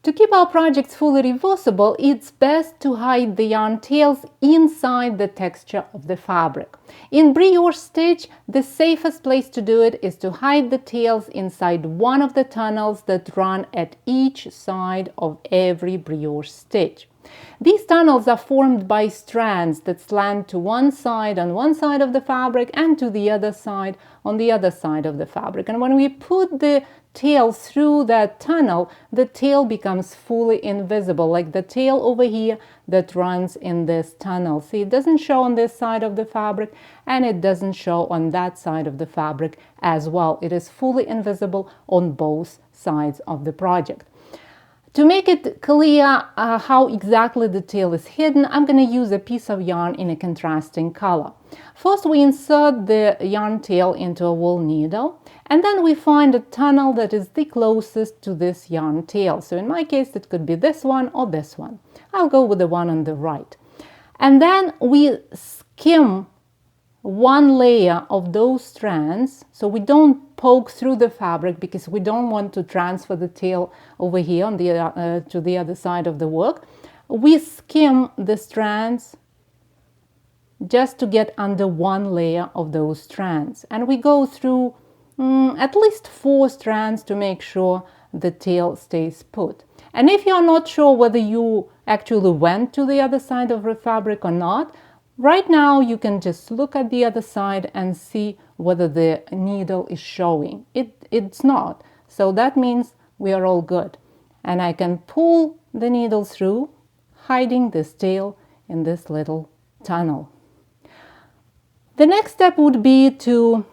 To keep our projects fully reversible, it's best to hide the yarn tails inside the texture of the fabric. In brioche stitch, the safest place to do it is to hide the tails inside one of the tunnels that run at each side of every brioche stitch. These tunnels are formed by strands that slant to one side on one side of the fabric and to the other side on the other side of the fabric. And when we put the tail through that tunnel, the tail becomes fully invisible, like the tail over here that runs in this tunnel. See, it doesn't show on this side of the fabric and it doesn't show on that side of the fabric as well. It is fully invisible on both sides of the project. To make it clear how exactly the tail is hidden, I'm going to use a piece of yarn in a contrasting color. First, we insert the yarn tail into a wool needle, and then we find a tunnel that is the closest to this yarn tail. So in my case, it could be this one or this one. I'll go with the one on the right. And then we skim one layer of those strands, so we don't poke through the fabric because we don't want to transfer the tail over here on the to the other side of the work. We skim the strands just to get under one layer of those strands, and we go through at least 4 strands to make sure the tail stays put. And if you're not sure whether you actually went to the other side of the fabric or not, right now you can just look at the other side and see whether the needle is showing. It's not, so that means we are all good. And I can pull the needle through, hiding this tail in this little tunnel. The next step would be to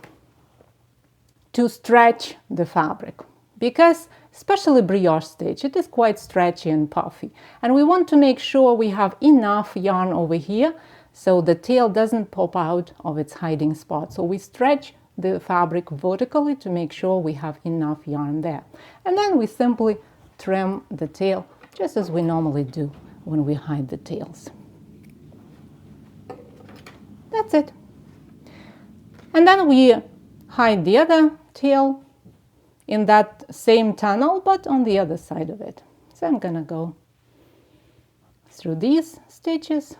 stretch the fabric, because especially brioche stitch, it is quite stretchy and puffy, and we want to make sure we have enough yarn over here so the tail doesn't pop out of its hiding spot. So we stretch the fabric vertically to make sure we have enough yarn there, and then we simply trim the tail just as we normally do when we hide the tails. That's it. And then we hide the other tail in that same tunnel, but on the other side of it. So I'm gonna go through these stitches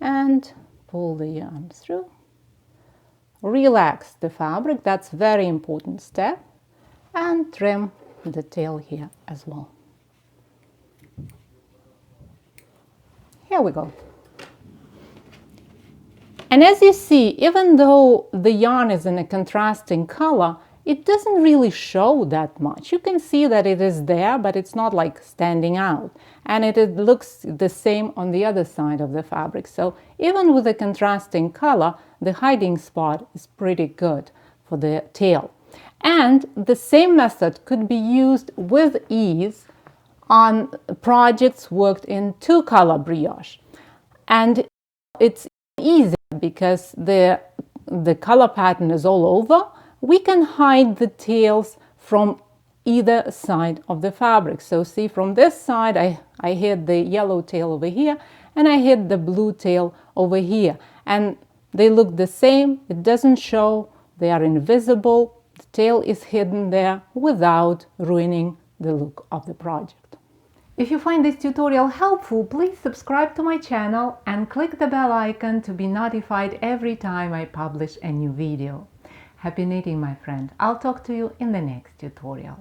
and pull the yarn through. Relax the fabric, that's a very important step, and trim the tail here as well. Here we go. And as you see, even though the yarn is in a contrasting color, it doesn't really show that much. You can see that it is there, but it's not like standing out. And it looks the same on the other side of the fabric. So even with a contrasting color, the hiding spot is pretty good for the tail. And the same method could be used with ease on projects worked in 2-color brioche. And it's easy because the color pattern is all over. We can hide the tails from either side of the fabric. So see, from this side I hid the yellow tail over here and I hid the blue tail over here, and they look the same. It doesn't show, they are invisible. The tail is hidden there without ruining the look of the project. If you find this tutorial helpful, please subscribe to my channel and click the bell icon to be notified every time I publish a new video. Happy knitting, my friend. I'll talk to you in the next tutorial.